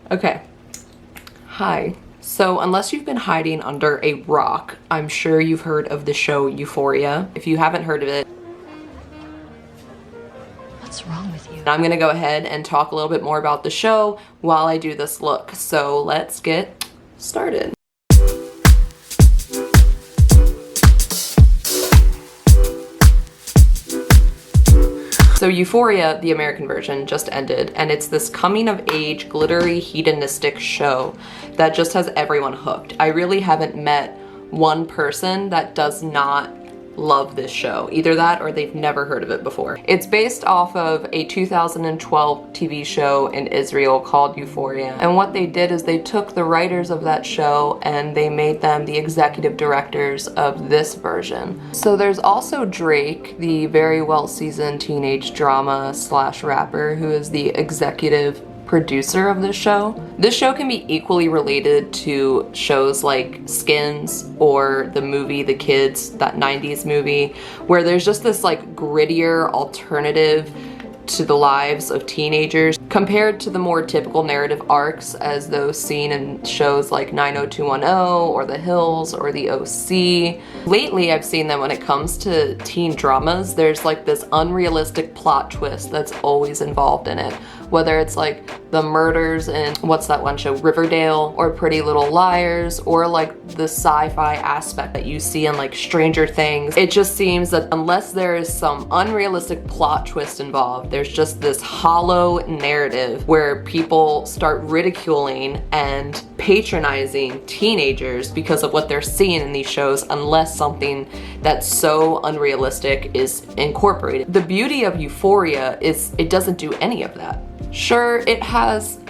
Okay. Hi. So unless you've been hiding under a rock, I'm sure you've heard of the show Euphoria. If you haven't heard of it, what's wrong with you? I'm gonna go ahead and talk a little bit more about the show while I do this look. So let's get started. So Euphoria, the American version, just ended, and it's this coming-of-age, glittery, hedonistic show that just has everyone hooked. I really haven't met one person that does not love this show. Either that or they've never heard of it before. It's based off of a 2012 TV show in Israel called Euphoria. And what they did is they took the writers of that show and they made them the executive directors of this version. So there's also Drake, the very well-seasoned teenage drama slash rapper, who is the executive producer of this show. This show can be equally related to shows like Skins or the movie The Kids, that 90s movie, where there's just this like grittier alternative to the lives of teenagers compared to the more typical narrative arcs as those seen in shows like 90210 or The Hills or The OC. Lately I've seen that when it comes to teen dramas, there's like this unrealistic plot twist that's always involved in it. Whether it's like the murders in, what's that one show, Riverdale, or Pretty Little Liars, or like the sci-fi aspect that you see in like Stranger Things. It just seems that unless there is some unrealistic plot twist involved, there's just this hollow narrative where people start ridiculing and patronizing teenagers because of what they're seeing in these shows, unless something that's so unrealistic is incorporated. The beauty of Euphoria is it doesn't do any of that. Sure, it has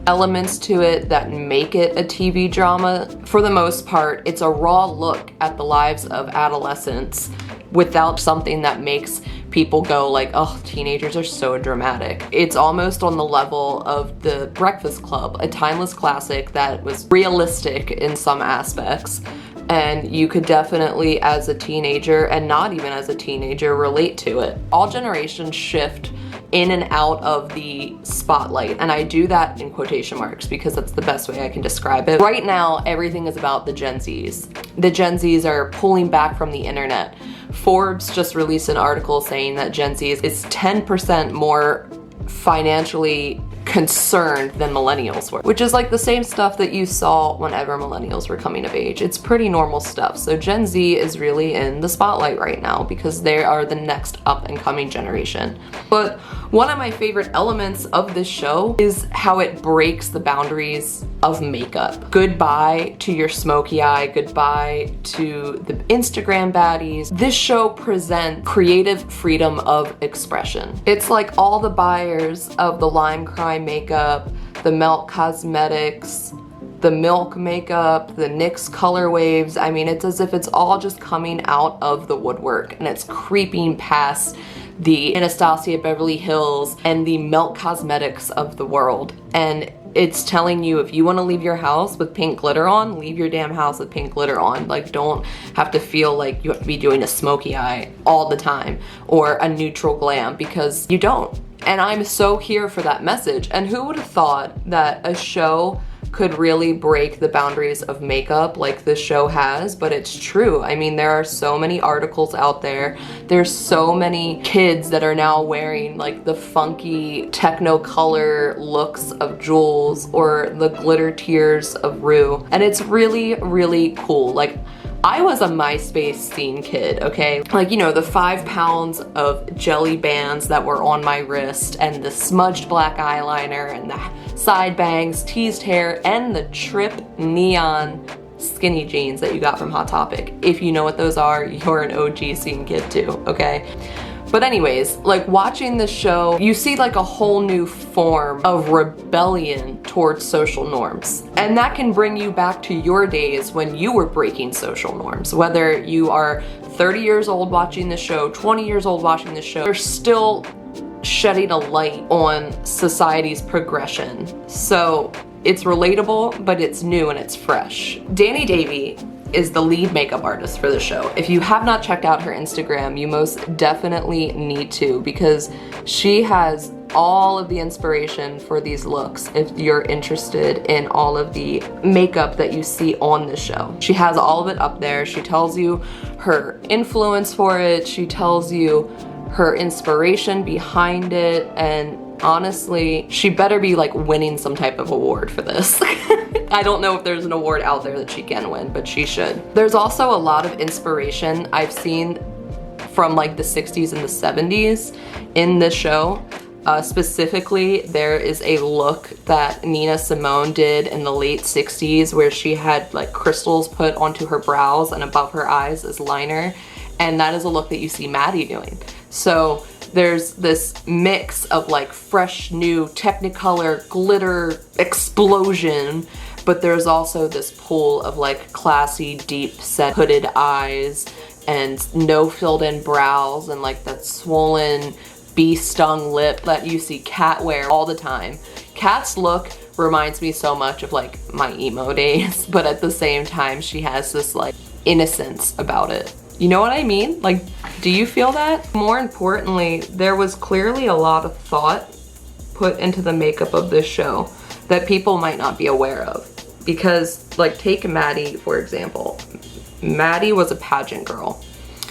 elements to it that make it a TV drama. For the most part, it's a raw look at the lives of adolescents without something that makes people go like, oh, teenagers are so dramatic. It's almost on the level of The Breakfast Club, a timeless classic that was realistic in some aspects. And you could definitely, as a teenager, and not even as a teenager, relate to it. All generations shift in and out of the spotlight, and I do that in quotation marks because that's the best way I can describe it. Right now, everything is about the Gen Zs. The Gen Zs are pulling back from the internet. Forbes just released an article saying that Gen Z is 10% more financially concerned than millennials were, which is like the same stuff that you saw whenever millennials were coming of age. It's pretty normal stuff. So Gen Z is really in the spotlight right now because they are the next up and coming generation. But one of my favorite elements of this show is how it breaks the boundaries of makeup. Goodbye to your smoky eye, goodbye to the Instagram baddies. This show presents creative freedom of expression. It's like all the buyers of the Lime Crime makeup, the Melt Cosmetics, the Milk makeup, the NYX color waves. I mean, it's as if it's all just coming out of the woodwork and it's creeping past the Anastasia Beverly Hills and the Melt Cosmetics of the world. And it's telling you, if you want to leave your house with pink glitter on, leave your damn house with pink glitter on. Like, don't have to feel like you have to be doing a smoky eye all the time or a neutral glam, because you don't. And I'm so here for that message. And who would have thought that a show could really break the boundaries of makeup like this show has? But it's true. I mean, there are so many articles out there. There's so many kids that are now wearing like the funky technicolor looks of Jules or the glitter tears of Rue. And it's really, really cool. Like, I was a MySpace scene kid, okay? Like, you know, the 5 pounds of jelly bands that were on my wrist and the smudged black eyeliner and the side bangs, teased hair, and the Trip neon skinny jeans that you got from Hot Topic. If you know what those are, you're an OG scene kid too, okay? But anyways, like, watching this show, you see like a whole new form of rebellion towards social norms. And that can bring you back to your days when you were breaking social norms. Whether you are 30 years old watching the show, 20 years old watching the show, you're still shedding a light on society's progression. So it's relatable, but it's new and it's fresh. DONNI DAVY is the lead makeup artist for the show. If you have not checked out her Instagram, you most definitely need to, because she has all of the inspiration for these looks if you're interested in all of the makeup that you see on the show. She has all of it up there. She tells you her influence for it. She tells you her inspiration behind it, and honestly, she better be like winning some type of award for this. I don't know if there's an award out there that she can win, but she should. There's also a lot of inspiration I've seen from like the 60s and the 70s in this show. Specifically, there is a look that Nina Simone did in the late 60s where she had like crystals put onto her brows and above her eyes as liner, and that is a look that you see Maddie doing. So there's this mix of like fresh new Technicolor glitter explosion, but there's also this pool of like classy deep set hooded eyes and no filled in brows and like that swollen bee stung lip that you see Kat wear all the time. Kat's look reminds me so much of like my emo days, but at the same time she has this like innocence about it. You know what I mean? Like, do you feel that? More importantly, there was clearly a lot of thought put into the makeup of this show that people might not be aware of. Because, like, take Maddie, for example. Maddie was a pageant girl.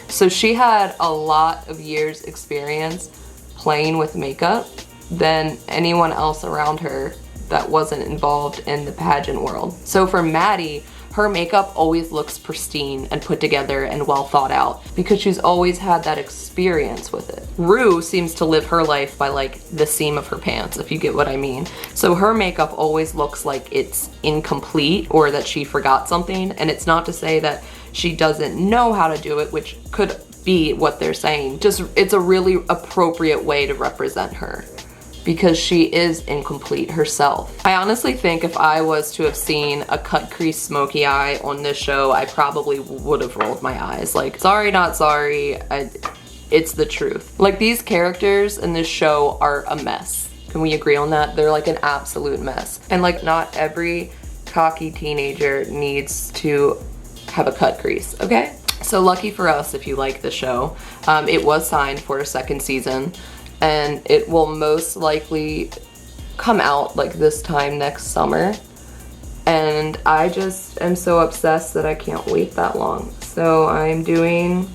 So she had a lot of years experience playing with makeup than anyone else around her that wasn't involved in the pageant world. So for Maddie, her makeup always looks pristine and put together and well thought out because she's always had that experience with it. Rue seems to live her life by like the seam of her pants, if you get what I mean. So her makeup always looks like it's incomplete or that she forgot something, and it's not to say that she doesn't know how to do it, which could be what they're saying. Just, it's a really appropriate way to represent her, because she is incomplete herself. I honestly think if I was to have seen a cut crease smoky eye on this show, I probably would have rolled my eyes. Like, sorry, not sorry, it's the truth. Like, these characters in this show are a mess. Can we agree on that? They're like an absolute mess. And like, not every cocky teenager needs to have a cut crease, okay? So lucky for us if you like the show. It was signed for a second season, and it will most likely come out like this time next summer. And I just am so obsessed that I can't wait that long. So I'm doing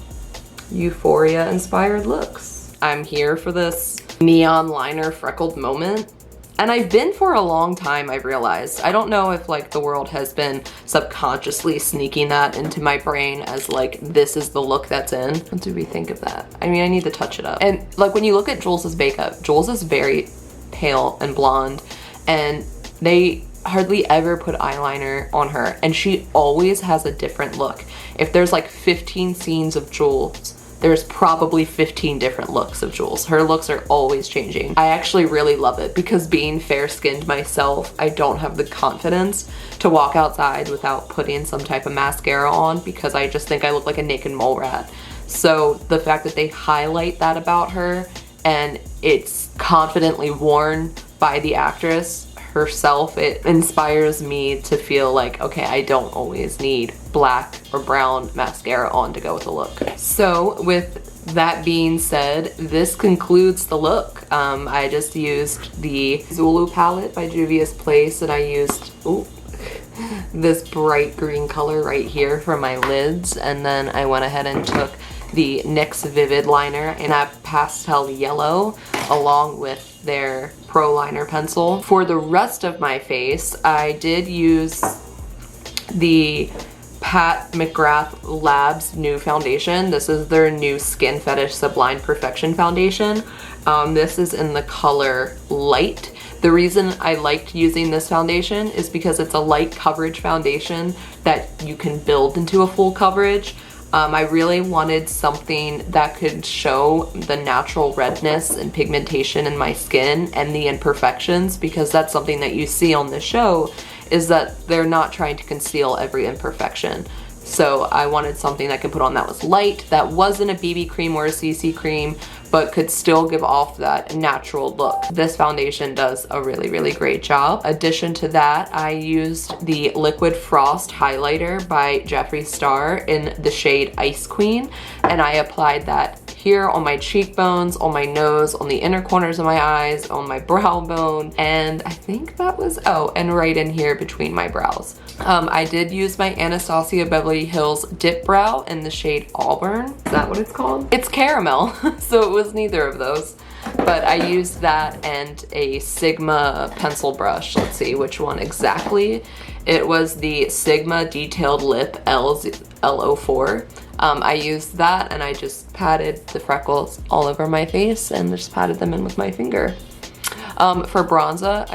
Euphoria inspired looks. I'm here for this neon liner freckled moment. And I've been for a long time, I've realized. I don't know if like the world has been subconsciously sneaking that into my brain as like, this is the look that's in. What do we think of that? I mean, I need to touch it up. And like when you look at Jules' makeup, Jules is very pale and blonde, and they hardly ever put eyeliner on her, and she always has a different look. If there's like 15 scenes of Jules, there's probably 15 different looks of Jules. Her looks are always changing. I actually really love it because being fair-skinned myself, I don't have the confidence to walk outside without putting some type of mascara on because I just think I look like a naked mole rat. So the fact that they highlight that about her and it's confidently worn by the actress herself, it inspires me to feel like, okay, I don't always need black or brown mascara on to go with the look. So with that being said, this concludes the look. I just used the Zulu palette by Juvia's Place, and I used this bright green color right here for my lids, and then I went ahead and took the NYX Vivid liner in a pastel yellow along with their Pro Liner pencil. For the rest of my face, I did use the McGrath Labs new foundation. This is their new Skin Fetish Sublime Perfection foundation. This is in the color Light. The reason I liked using this foundation is because it's a light coverage foundation that you can build into a full coverage. I really wanted something that could show the natural redness and pigmentation in my skin and the imperfections, because that's something that you see on the show, is that they're not trying to conceal every imperfection. So I wanted something that could put on that was light, that wasn't a BB cream or a CC cream, but could still give off that natural look. This foundation does a really, really great job. Addition to that, I used the Liquid Frost highlighter by Jeffree Star in the shade Ice Queen, and I applied that here on my cheekbones, on my nose, on the inner corners of my eyes, on my brow bone, and I think that was, oh, and right in here between my brows. I did use my Anastasia Beverly Hills Dip Brow in the shade Auburn. Is that what it's called? It's caramel, so it was neither of those. But I used that and a Sigma pencil brush. Let's see which one exactly. It was the Sigma Detailed Lip L04. I used that and I just patted the freckles all over my face and just patted them in with my finger. For bronzer,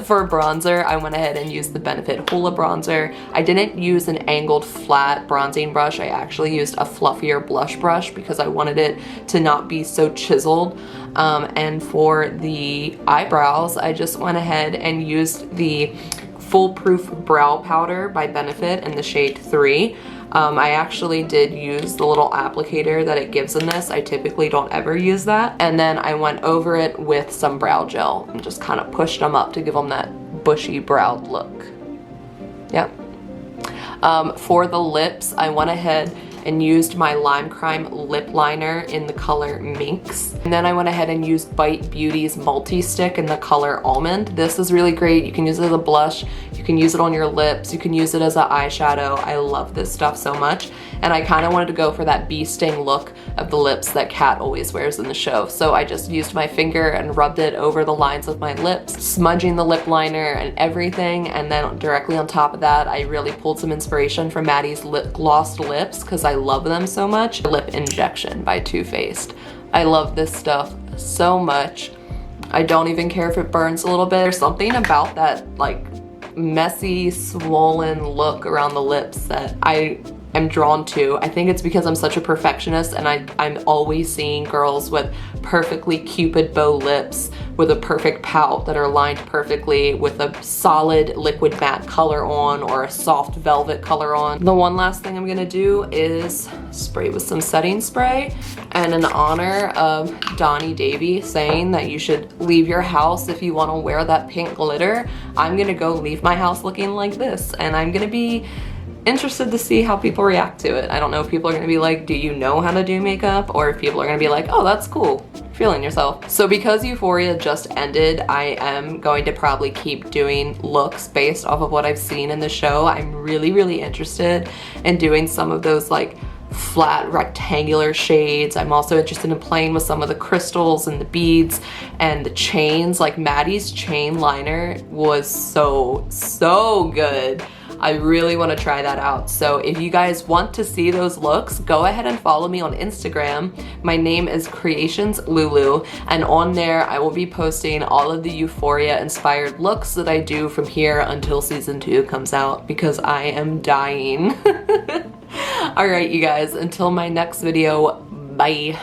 for bronzer, I went ahead and used the Benefit Hoola bronzer. I didn't use an angled flat bronzing brush. I actually used a fluffier blush brush because I wanted it to not be so chiseled. And for the eyebrows, I just went ahead and used the Foolproof Brow Powder by Benefit in the shade 3. I actually did use the little applicator that it gives in this. I typically don't ever use that. And then I went over it with some brow gel and just kind of pushed them up to give them that bushy browed look. Yep. For the lips, I went ahead and used my Lime Crime lip liner in the color Minx. And then I went ahead and used Bite Beauty's Multi-Stick in the color Almond. This is really great. You can use it as a blush, you can use it on your lips, you can use it as an eyeshadow. I love this stuff so much. And I kind of wanted to go for that bee sting look of the lips that Kat always wears in the show. So I just used my finger and rubbed it over the lines of my lips, smudging the lip liner and everything. And then directly on top of that, I really pulled some inspiration from Maddie's Lip Glossed Lips because I love them so much. Lip Injection by Too Faced. I love this stuff so much. I don't even care if it burns a little bit. There's something about that like messy, swollen look around the lips that I am drawn to. I think it's because I'm such a perfectionist and I'm always seeing girls with perfectly cupid bow lips with a perfect pout that are lined perfectly with a solid liquid matte color on or a soft velvet color on. The one last thing I'm gonna do is spray with some setting spray, and in honor of Donnie Davy saying that you should leave your house if you want to wear that pink glitter, I'm gonna go leave my house looking like this, and I'm gonna be interested to see how people react to it. I don't know if people are gonna be like, do you know how to do makeup? Or if people are gonna be like, oh, that's cool, feeling yourself. So because Euphoria just ended, I am going to probably keep doing looks based off of what I've seen in the show. I'm really interested in doing some of those like flat rectangular shades. I'm also interested in playing with some of the crystals and the beads and the chains. Like Maddie's chain liner was so good. I really want to try that out. So if you guys want to see those looks, go ahead and follow me on Instagram. My name is Creations Lulu, and on there I will be posting all of the Euphoria inspired looks that I do from here until season 2 comes out, because I am dying. All right, you guys, until my next video, bye.